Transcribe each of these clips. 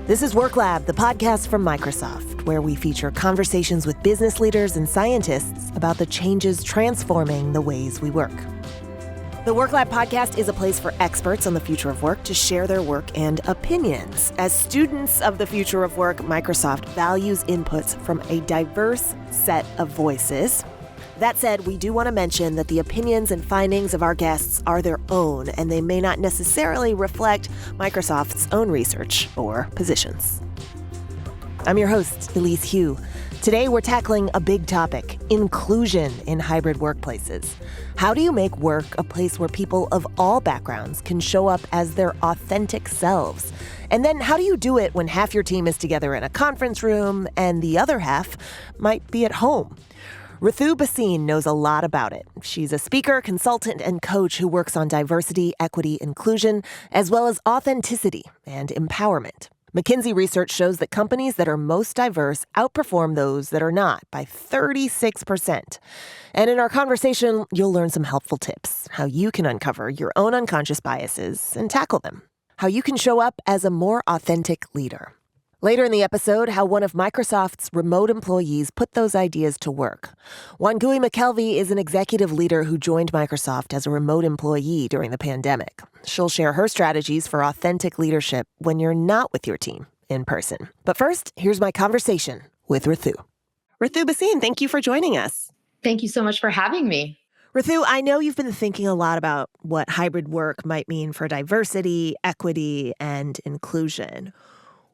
This is Work Lab, the podcast from Microsoft, where we feature conversations with business leaders and scientists about the changes transforming the ways we work. The Work Lab podcast is a place for experts on the future of work to share their work and opinions. As students of the future of work, Microsoft values inputs from a diverse set of voices. That said, we do want to mention that the opinions and findings of our guests are their own, and they may not necessarily reflect Microsoft's own research or positions. I'm your host, Elise Hu. Today, we're tackling a big topic: inclusion in hybrid workplaces. How do you make work a place where people of all backgrounds can show up as their authentic selves? And then how do you do it when half your team is together in a conference room and the other half might be at home? Ritu Bhasin knows a lot about it. She's a speaker, consultant, and coach who works on diversity, equity, inclusion, as well as authenticity and empowerment. McKinsey research shows that companies that are most diverse outperform those that are not by 36%. And in our conversation, you'll learn some helpful tips: how you can uncover your own unconscious biases and tackle them, how you can show up as a more authentic leader. Later in the episode, how one of Microsoft's remote employees put those ideas to work. Wangui McKelvey is an executive leader who joined Microsoft as a remote employee during the pandemic. She'll share her strategies for authentic leadership when you're not with your team in person. But first, here's my conversation with Ritu. Ritu Bhasin, thank you for joining us. Thank you so much for having me. Ritu, I know you've been thinking a lot about what hybrid work might mean for diversity, equity, and inclusion.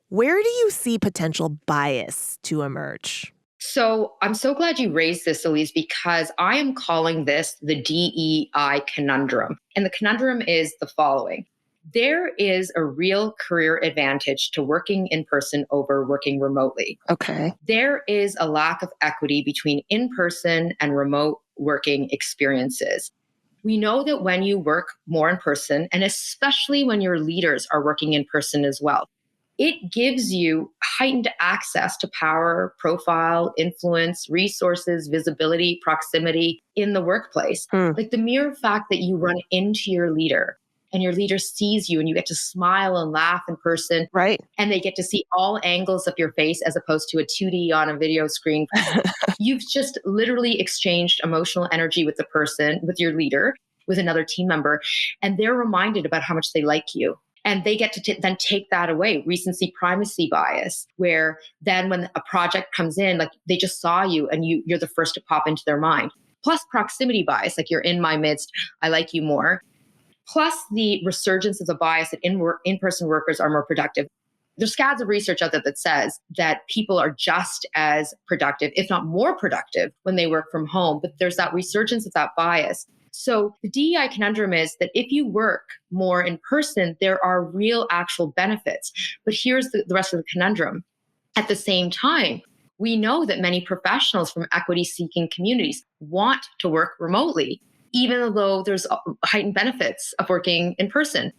Where do you see potential bias to emerge? So I'm so glad you raised this, Elise, because I am calling this the DEI conundrum. And the conundrum is the following. There is a real career advantage to working in person over working remotely. Okay. There is a lack of equity between in-person and remote working experiences. We know that when you work more in person, and especially when your leaders are working in person as well, it gives you heightened access to power, profile, influence, resources, visibility, proximity in the workplace. Like the mere fact that you run into your leader and your leader sees you and you get to smile and laugh in person. Right. And they get to see all angles of your face as opposed to a 2D on a video screen. You've just literally exchanged emotional energy with the person, with your leader, with another team member, and they're reminded about how much they like you. And they get to then take that away. Recency primacy bias, where then when a project comes in, like they just saw you and you're the first to pop into their mind. Plus proximity bias, like you're in my midst, I like you more. Plus the resurgence of the bias that in-person workers are more productive. There's scads of research out there that says that people are just as productive, if not more productive, when they work from home. But there's that resurgence of that bias. So the DEI conundrum is that if you work more in person, there are real actual benefits. But here's the rest of the conundrum. At the same time, we know that many professionals from equity-seeking communities want to work remotely, even though there's heightened benefits of working in person.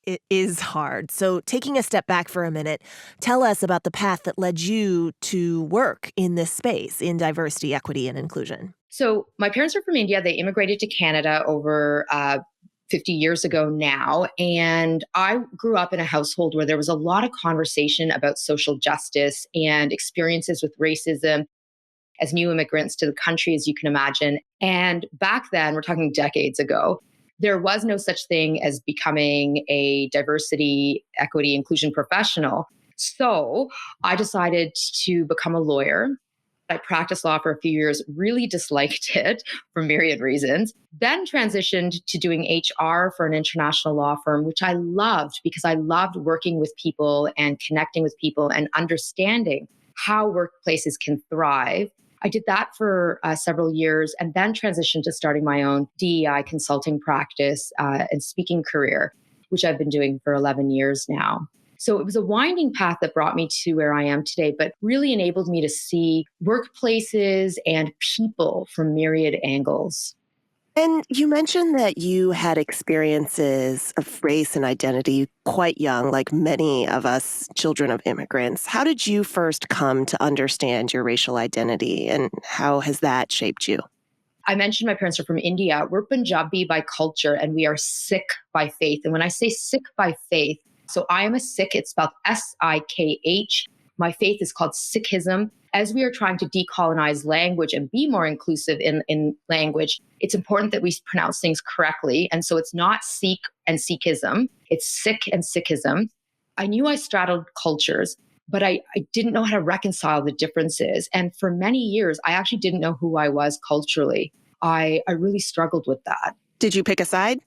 It is hard. So taking a step back for a minute, tell us about the path that led you to work in this space, in diversity, equity, and inclusion. So my parents are from India. They immigrated to Canada over 50 years ago now. And I grew up in a household where there was a lot of conversation about social justice and experiences with racism as new immigrants to the country, as you can imagine. And back then, we're talking decades ago, there was no such thing as becoming a diversity, equity, inclusion professional. So I decided to become a lawyer. I practiced law for a few years, really disliked it for myriad reasons, then transitioned to doing HR for an international law firm, which I loved because I loved working with people and connecting with people and understanding how workplaces can thrive. I did that for several years and then transitioned to starting my own DEI consulting practice and speaking career, which I've been doing for 11 years now. So it was a winding path that brought me to where I am today, but really enabled me to see workplaces and people from myriad angles. And you mentioned that you had experiences of race and identity quite young, like many of us children of immigrants. How did you first come to understand your racial identity, and how has that shaped you? I mentioned my parents are from India. We're Punjabi by culture, and we are Sikh by faith. And when I say Sikh by faith, So I am a Sikh. It's spelled Sikh. My faith is called Sikhism. As we are trying to decolonize language and be more inclusive in language, it's important that we pronounce things correctly. And so it's not Sikh and Sikhism, it's Sikh and Sikhism. I knew I straddled cultures, but I didn't know how to reconcile the differences. And for many years, I actually didn't know who I was culturally. I really struggled with that. Did you pick a side?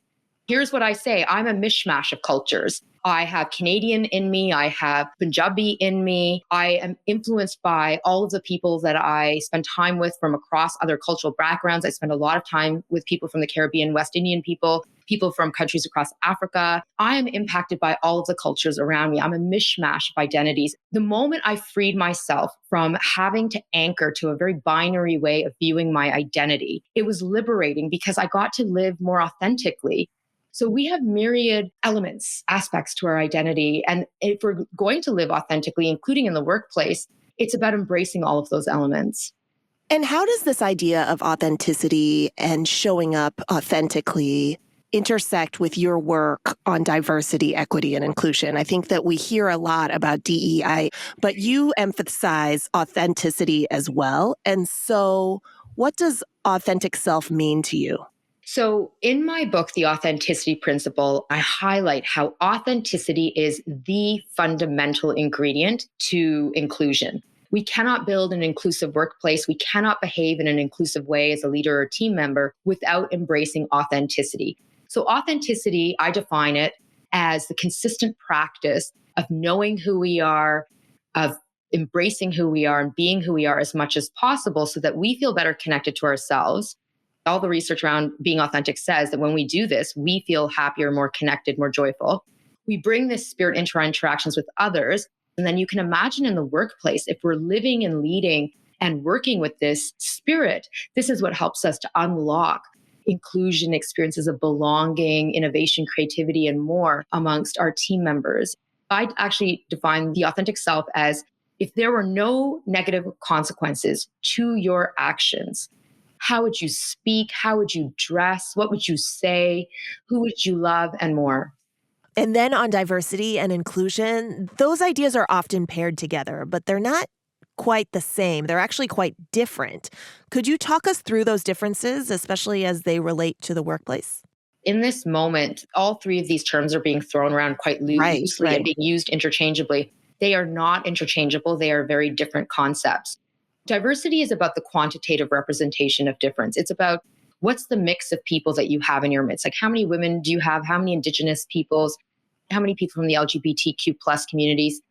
Here's what I say. I'm a mishmash of cultures. I have Canadian in me. I have Punjabi in me. I am influenced by all of the people that I spend time with from across other cultural backgrounds. I spend a lot of time with people from the Caribbean, West Indian people from countries across Africa. I am impacted by all of the cultures around me. I'm a mishmash of identities. The moment I freed myself from having to anchor to a very binary way of viewing my identity, it was liberating because I got to live more authentically. So we have myriad elements, aspects to our identity. And if we're going to live authentically, including in the workplace, it's about embracing all of those elements. And how does this idea of authenticity and showing up authentically intersect with your work on diversity, equity, and inclusion? I think that we hear a lot about DEI, but you emphasize authenticity as well. And so what does authentic self mean to you? So in my book, The Authenticity Principle, I highlight how authenticity is the fundamental ingredient to inclusion. We cannot build an inclusive workplace. We cannot behave in an inclusive way as a leader or team member without embracing authenticity. So authenticity, I define it as the consistent practice of knowing who we are, of embracing who we are and being who we are as much as possible so that we feel better connected to ourselves. All the research around being authentic says that when we do this, we feel happier, more connected, more joyful. We bring this spirit into our interactions with others. And then you can imagine in the workplace, if we're living and leading and working with this spirit, this is what helps us to unlock inclusion, experiences of belonging, innovation, creativity, and more amongst our team members. I actually define the authentic self as if there were no negative consequences to your actions, how would you speak? How would you dress? What would you say? Who would you love? And more. And then on diversity and inclusion, those ideas are often paired together, but they're not quite the same. They're actually quite different. Could you talk us through those differences, especially as they relate to the workplace? In this moment, all three of these terms are being thrown around quite loosely and being used interchangeably. They are not interchangeable. They are very different concepts. Diversity is about the quantitative representation of difference. It's about what's the mix of people that you have in your midst. Like how many women do you have? How many Indigenous peoples? How many people from the LGBTQ plus communities?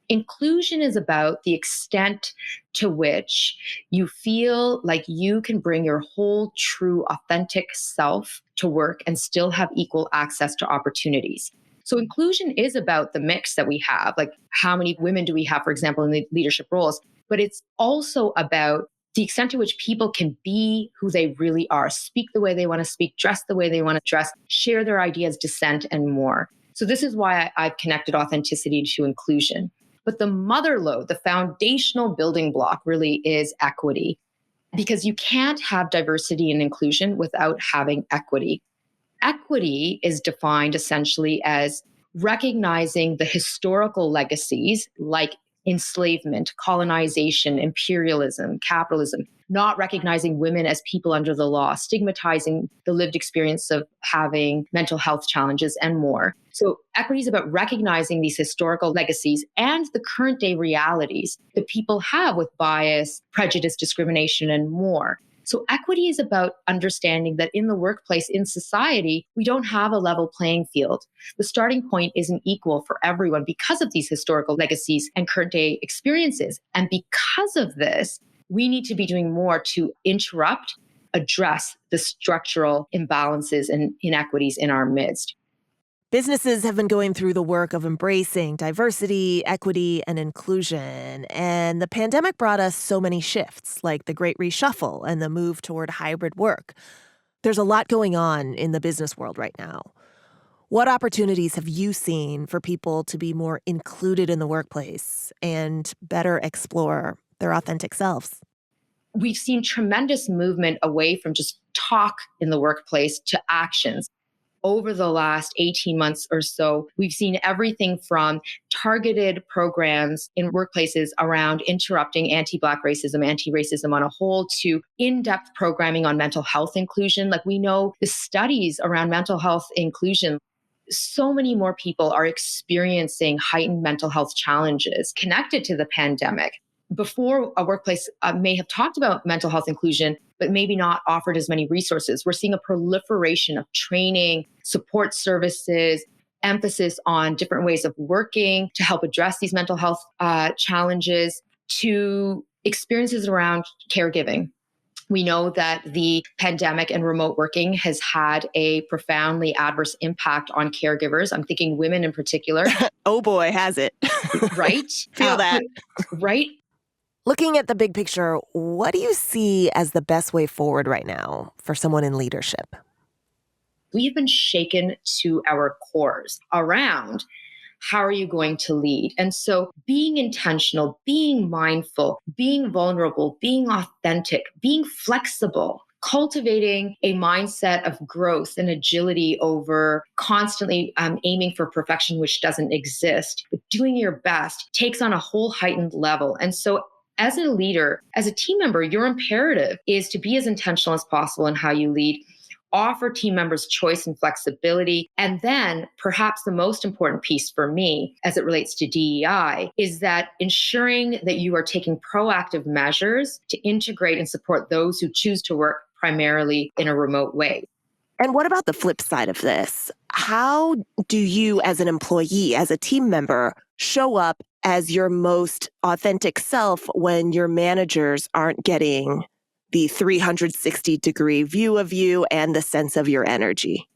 Inclusion is about the extent to which you feel like you can bring your whole true authentic self to work and still have equal access to opportunities. So inclusion is about the mix that we have, like how many women do we have, for example, in the leadership roles? But it's also about the extent to which people can be who they really are, speak the way they want to speak, dress the way they want to dress, share their ideas, dissent, and more. So this is why I've connected authenticity to inclusion. But the mother lode, the foundational building block really is equity, because you can't have diversity and inclusion without having equity. Equity is defined essentially as recognizing the historical legacies like enslavement, colonization, imperialism, capitalism, not recognizing women as people under the law, stigmatizing the lived experience of having mental health challenges and more. So equity is about recognizing these historical legacies and the current day realities that people have with bias, prejudice, discrimination, and more. So equity is about understanding that in the workplace, in society, we don't have a level playing field. The starting point isn't equal for everyone because of these historical legacies and current day experiences. And because of this, we need to be doing more to interrupt, address the structural imbalances and inequities in our midst. Businesses have been going through the work of embracing diversity, equity, and inclusion. And the pandemic brought us so many shifts, like the Great Reshuffle and the move toward hybrid work. There's a lot going on in the business world right now. What opportunities have you seen for people to be more included in the workplace and better explore their authentic selves? We've seen tremendous movement away from just talk in the workplace to actions. over the last 18 months or so, we've seen everything from targeted programs in workplaces around interrupting anti-Black racism, anti-racism on a whole, to in-depth programming on mental health inclusion. Like, we know the studies around mental health inclusion, so many more people are experiencing heightened mental health challenges connected to the pandemic. Before, a workplace may have talked about mental health inclusion, but maybe not offered as many resources. We're seeing a proliferation of training, support services, emphasis on different ways of working to help address these mental health challenges, to experiences around caregiving. We know that the pandemic and remote working has had a profoundly adverse impact on caregivers. I'm thinking women in particular. Oh boy, has it. Right? Feel that. Right? Looking at the big picture, what do you see as the best way forward right now for someone in leadership? We have been shaken to our cores around how are you going to lead? And so being intentional, being mindful, being vulnerable, being authentic, being flexible, cultivating a mindset of growth and agility over constantly aiming for perfection, which doesn't exist, but doing your best takes on a whole heightened level. And so as a leader, as a team member, your imperative is to be as intentional as possible in how you lead, offer team members choice and flexibility. And then perhaps the most important piece for me as it relates to DEI is that ensuring that you are taking proactive measures to integrate and support those who choose to work primarily in a remote way. And what about the flip side of this? How do you, as an employee, as a team member, show up as your most authentic self when your managers aren't getting the 360-degree view of you and the sense of your energy?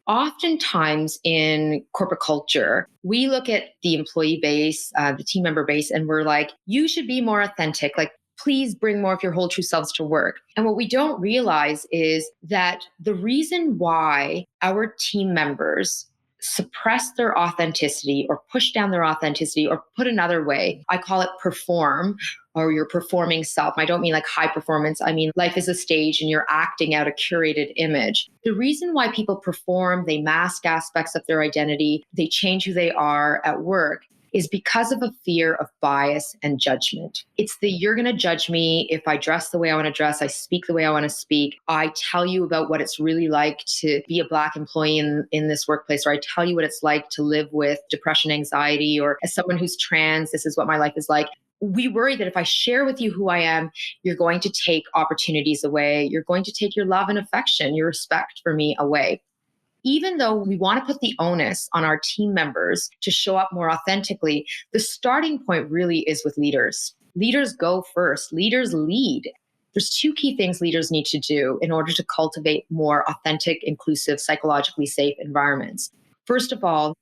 Oftentimes in corporate culture, we look at the employee base, the team member base, and we're like, you should be more authentic. Like, please bring more of your whole true selves to work. And what we don't realize is that the reason why our team members suppress their authenticity or push down their authenticity, or put another way, I call it perform, or your performing self. I don't mean like high performance. I mean, life is a stage and you're acting out a curated image. The reason why people perform, they mask aspects of their identity, they change who they are at work, is because of a fear of bias and judgment. It's the you're going to judge me if I dress the way I want to dress, I speak the way I want to speak, I tell you about what it's really like to be a Black employee in this workplace, or I tell you what it's like to live with depression, anxiety, or as someone who's trans, this is what my life is like. We worry that if I share with you who I am, you're going to take opportunities away, you're going to take your love and affection, your respect for me away. Even though we want to put the onus on our team members to show up more authentically, the starting point really is with leaders. Leaders go first. Leaders lead. There's two key things leaders need to do in order to cultivate more authentic, inclusive, psychologically safe environments. First of all,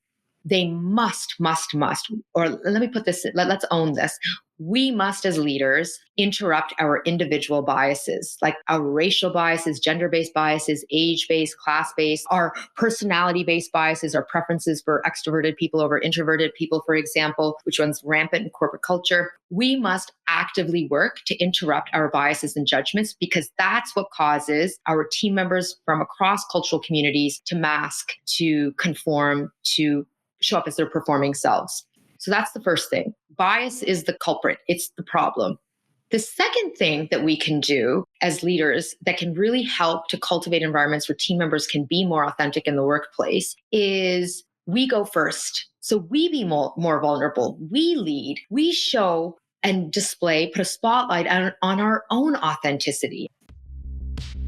they must, or let me put this, let's own this. We must, as leaders, interrupt our individual biases, like our racial biases, gender-based biases, age-based, class-based, our personality-based biases, our preferences for extroverted people over introverted people, for example, which runs rampant in corporate culture. We must actively work to interrupt our biases and judgments, because that's what causes our team members from across cultural communities to mask, to conform, to show up as their performing selves. So that's the first thing. Bias is the culprit. It's the problem. The second thing that we can do as leaders that can really help to cultivate environments where team members can be more authentic in the workplace is we go first. So we be more vulnerable. We lead. We show and display, put a spotlight on our own authenticity.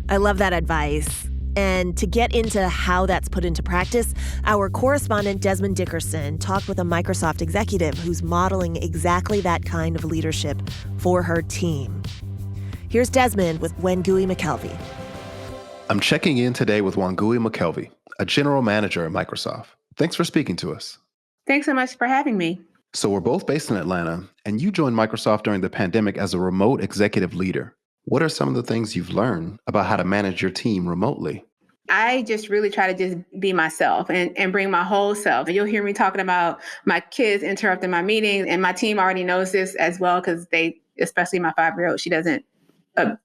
I love that advice. And to get into how that's put into practice, our correspondent Desmond Dickerson talked with a Microsoft executive who's modeling exactly that kind of leadership for her team. Here's Desmond with Wangui McKelvey. I'm checking in today with Wangui McKelvey, a general manager at Microsoft. Thanks for speaking to us. Thanks so much for having me. So we're both based in Atlanta, and you joined Microsoft during the pandemic as a remote executive leader. What are some of the things you've learned about how to manage your team remotely? I just really try to just be myself and bring my whole self. You'll hear me talking about my kids interrupting my meetings, and my team already knows this as well, because especially my 5-year-old, she doesn't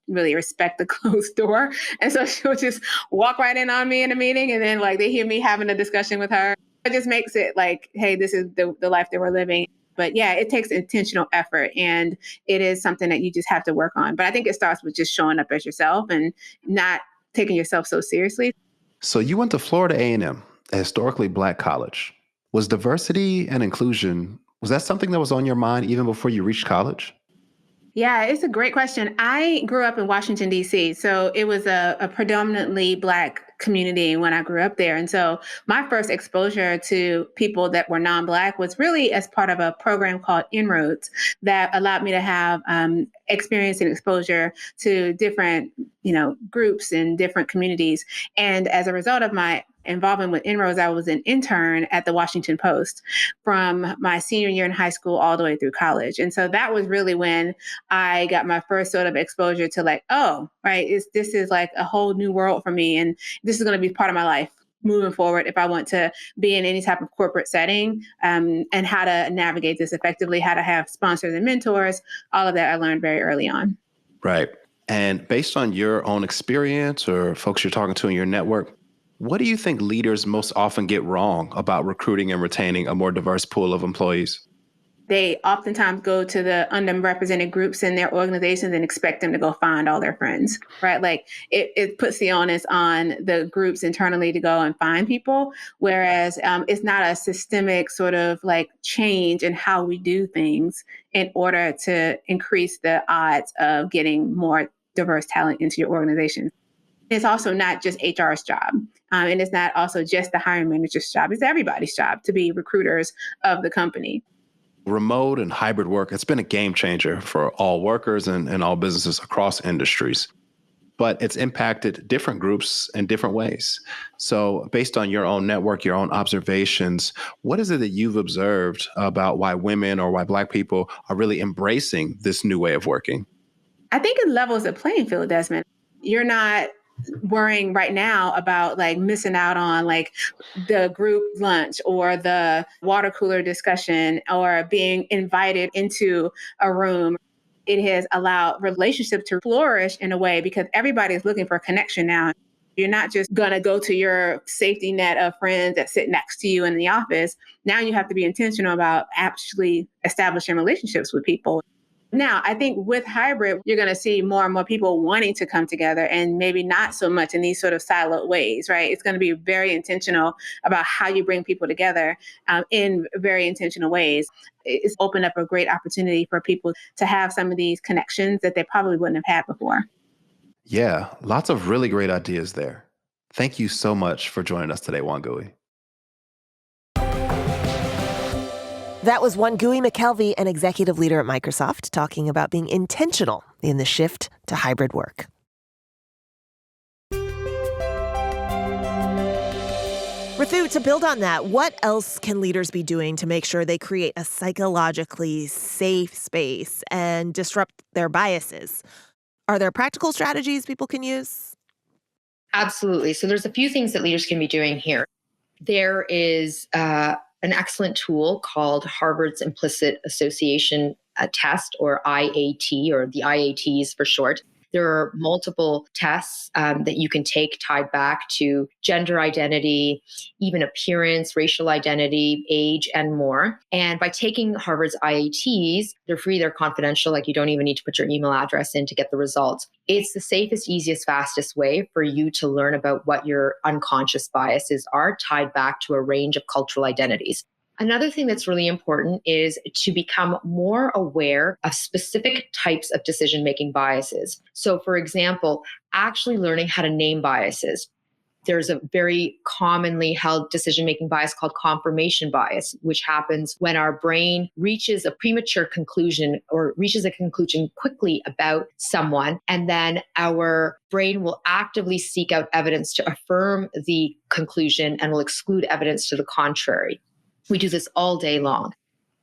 really respect the closed door. And so she'll just walk right in on me in a meeting, and then like they hear me having a discussion with her. It just makes it like, hey, this is the life that we're living. But yeah, it takes intentional effort, and it is something that you just have to work on. But I think it starts with just showing up as yourself and not taking yourself so seriously. So you went to Florida A&M, a historically Black college. Was diversity and inclusion, was that something that was on your mind even before you reached college? Yeah, it's a great question. I grew up in Washington, D.C., so it was a predominantly Black community when I grew up there. And so my first exposure to people that were non-Black was really as part of a program called Inroads that allowed me to have experience and exposure to different, groups and different communities. And as a result of my involvement with Inroads, I was an intern at the Washington Post from my senior year in high school all the way through college. And so that was really when I got my first sort of exposure to like, oh, right, this is like a whole new world for me. And this is going to be part of my life moving forward if I want to be in any type of corporate setting, and how to navigate this effectively, how to have sponsors and mentors. All of that I learned very early on. Right. And based on your own experience or folks you're talking to in your network, what do you think leaders most often get wrong about recruiting and retaining a more diverse pool of employees? They oftentimes go to the underrepresented groups in their organizations and expect them to go find all their friends, right? Like it puts the onus on the groups internally to go and find people, whereas it's not a systemic sort of like change in how we do things in order to increase the odds of getting more diverse talent into your organization. It's also not just HR's job. And it's not also just the hiring manager's job. It's everybody's job to be recruiters of the company. Remote and hybrid work, it's been a game changer for all workers and all businesses across industries. But it's impacted different groups in different ways. So based on your own network, your own observations, what is it that you've observed about why women or why Black people are really embracing this new way of working? I think it levels the playing field, Desmond. You're not worrying right now about like missing out on like the group lunch or the water cooler discussion or being invited into a room. It has allowed relationships to flourish in a way because everybody is looking for a connection now. You're not just going to go to your safety net of friends that sit next to you in the office. Now you have to be intentional about actually establishing relationships with people. Now, I think with hybrid, you're going to see more and more people wanting to come together and maybe not so much in these sort of siloed ways, right? It's going to be very intentional about how you bring people together in very intentional ways. It's opened up a great opportunity for people to have some of these connections that they probably wouldn't have had before. Yeah, lots of really great ideas there. Thank you so much for joining us today, Wangui. That was Wangui McKelvey, an executive leader at Microsoft, talking about being intentional in the shift to hybrid work. Rithu, to build on that, what else can leaders be doing to make sure they create a psychologically safe space and disrupt their biases? Are there practical strategies people can use? Absolutely. So there's a few things that leaders can be doing here. There is an excellent tool called Harvard's Implicit Association Test, or IAT, or the IATs for short. There are multiple tests that you can take tied back to gender identity, even appearance, racial identity, age, and more. And by taking Harvard's IATs, they're free, they're confidential, like you don't even need to put your email address in to get the results. It's the safest, easiest, fastest way for you to learn about what your unconscious biases are tied back to a range of cultural identities. Another thing that's really important is to become more aware of specific types of decision-making biases. So for example, actually learning how to name biases. There's a very commonly held decision-making bias called confirmation bias, which happens when our brain reaches a premature conclusion or reaches a conclusion quickly about someone, and then our brain will actively seek out evidence to affirm the conclusion and will exclude evidence to the contrary. We do this all day long.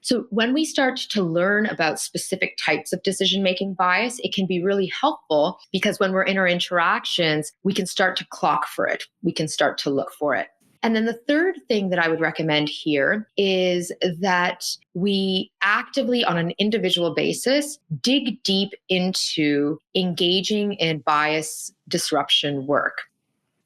So when we start to learn about specific types of decision-making bias, it can be really helpful because when we're in our interactions, we can start to clock for it. We can start to look for it. And then the third thing that I would recommend here is that we actively, on an individual basis, dig deep into engaging in bias disruption work.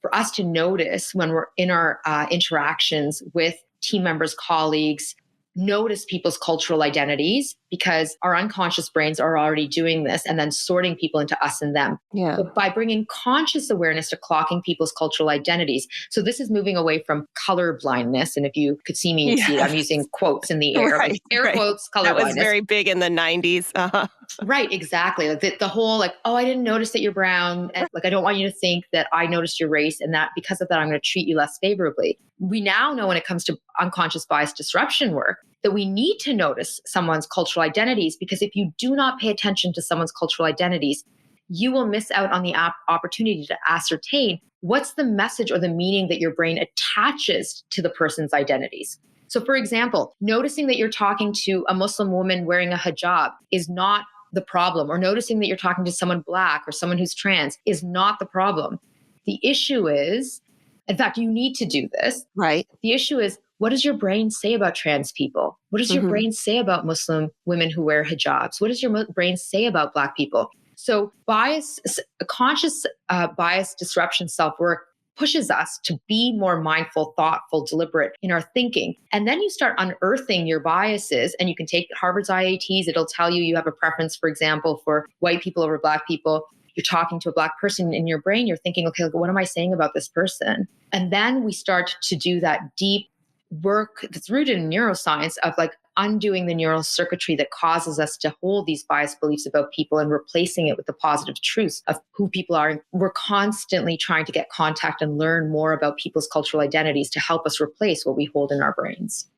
For us to notice when we're in our interactions with team members, colleagues, notice people's cultural identities, because our unconscious brains are already doing this and then sorting people into us and them. Yeah. But by bringing conscious awareness to clocking people's cultural identities. So this is moving away from color blindness. And if you could see me, you'd see it. I'm using quotes in the air, Right, like air right. quotes, color That was blindness. very big in the 90s. Right, exactly. Like the whole like, oh, I didn't notice that you're brown. And like, I don't want you to think that I noticed your race and that because of that, I'm going to treat you less favorably. We now know when it comes to unconscious bias disruption work that we need to notice someone's cultural identities, because if you do not pay attention to someone's cultural identities, you will miss out on the opportunity to ascertain what's the message or the meaning that your brain attaches to the person's identities. So for example, noticing that you're talking to a Muslim woman wearing a hijab is not the problem, or noticing that you're talking to someone Black or someone who's trans is not the problem. The issue is, in fact, you need to do this. Right. The issue is, what does your brain say about trans people? What does your brain say about Muslim women who wear hijabs? What does your brain say about Black people? So conscious bias disruption self-work pushes us to be more mindful, thoughtful, deliberate in our thinking. And then you start unearthing your biases, and you can take Harvard's IATs. It'll tell you have a preference, for example, for white people over Black people. You're talking to a Black person in your brain. You're thinking, okay, what am I saying about this person? And then we start to do that deep work that's rooted in neuroscience of like undoing the neural circuitry that causes us to hold these biased beliefs about people and replacing it with the positive truths of who people are. We're constantly trying to get contact and learn more about people's cultural identities to help us replace what we hold in our brains.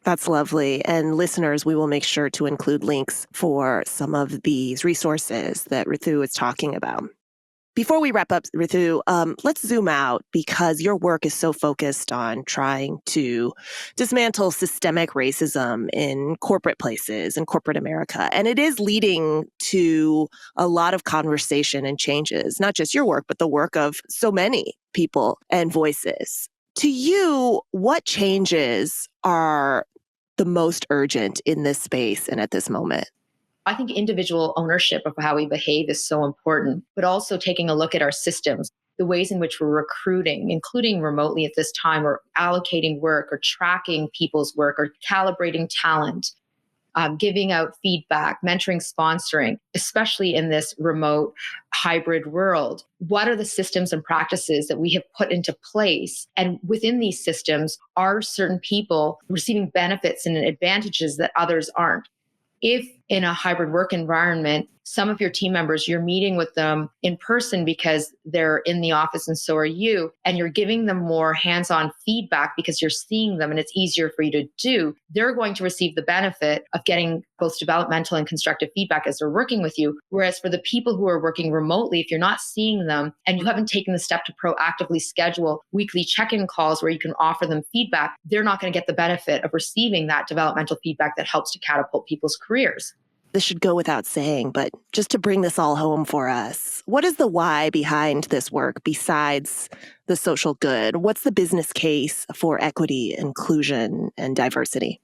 That's lovely. And listeners, we will make sure to include links for some of these resources that Ritu is talking about. Before we wrap up, Ritu, let's zoom out, because your work is so focused on trying to dismantle systemic racism in corporate places in corporate America. And it is leading to a lot of conversation and changes, not just your work, but the work of so many people and voices. To you, what changes are the most urgent in this space and at this moment? I think individual ownership of how we behave is so important, but also taking a look at our systems, the ways in which we're recruiting, including remotely at this time, or allocating work, or tracking people's work, or calibrating talent, giving out feedback, mentoring, sponsoring, especially in this remote hybrid world. What are the systems and practices that we have put into place? And within these systems, are certain people receiving benefits and advantages that others aren't? If in a hybrid work environment, some of your team members, you're meeting with them in person because they're in the office and so are you, and you're giving them more hands-on feedback because you're seeing them and it's easier for you to do, they're going to receive the benefit of getting both developmental and constructive feedback as they're working with you. Whereas for the people who are working remotely, if you're not seeing them and you haven't taken the step to proactively schedule weekly check-in calls where you can offer them feedback, they're not going to get the benefit of receiving that developmental feedback that helps to catapult people's careers. This should go without saying, but just to bring this all home for us, what is the why behind this work besides the social good? What's the business case for equity, inclusion, and diversity?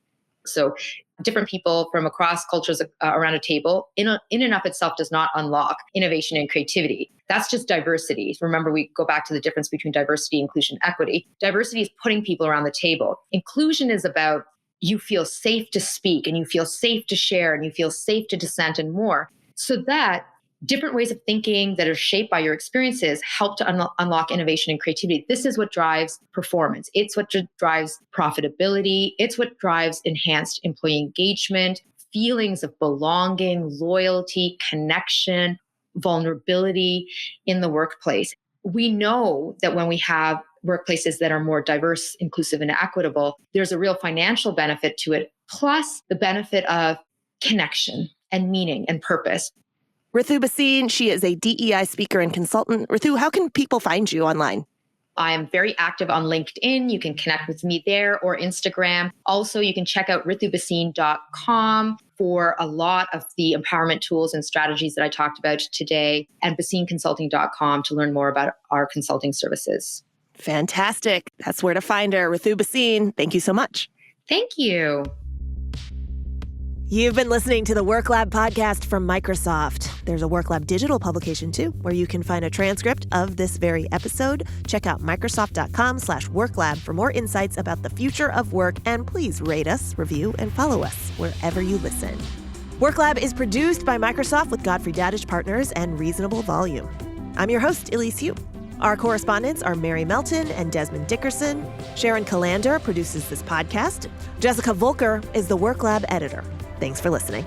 So different people from across cultures around a table in and of itself does not unlock innovation and creativity. That's just diversity. Remember, we go back to the difference between diversity, inclusion, equity. Diversity is putting people around the table. Inclusion is about you feel safe to speak and you feel safe to share and you feel safe to dissent and more. So that different ways of thinking that are shaped by your experiences help to unlock innovation and creativity. This is what drives performance. It's what drives profitability. It's what drives enhanced employee engagement, feelings of belonging, loyalty, connection, vulnerability in the workplace. We know that when we have workplaces that are more diverse, inclusive, and equitable, there's a real financial benefit to it, plus the benefit of connection and meaning and purpose. Ritu Bhasin, she is a DEI speaker and consultant. Ritu, how can people find you online? I am very active on LinkedIn. You can connect with me there, or Instagram. Also, you can check out ritubhasin.com for a lot of the empowerment tools and strategies that I talked about today, and bhasinconsulting.com to learn more about our consulting services. Fantastic. That's where to find her. Ritu Bhasin, thank you so much. Thank you. You've been listening to the Work Lab podcast from Microsoft. There's a Work Lab digital publication too, where you can find a transcript of this very episode. Check out Microsoft.com/worklab for more insights about the future of work, and please rate us, review, and follow us wherever you listen. Work Lab is produced by Microsoft with Godfrey Dadditch Partners and Reasonable Volume. I'm your host, Elise Hu. Our correspondents are Mary Melton and Desmond Dickerson. Sharon Calander produces this podcast. Jessica Volker is the Work Lab editor. Thanks for listening.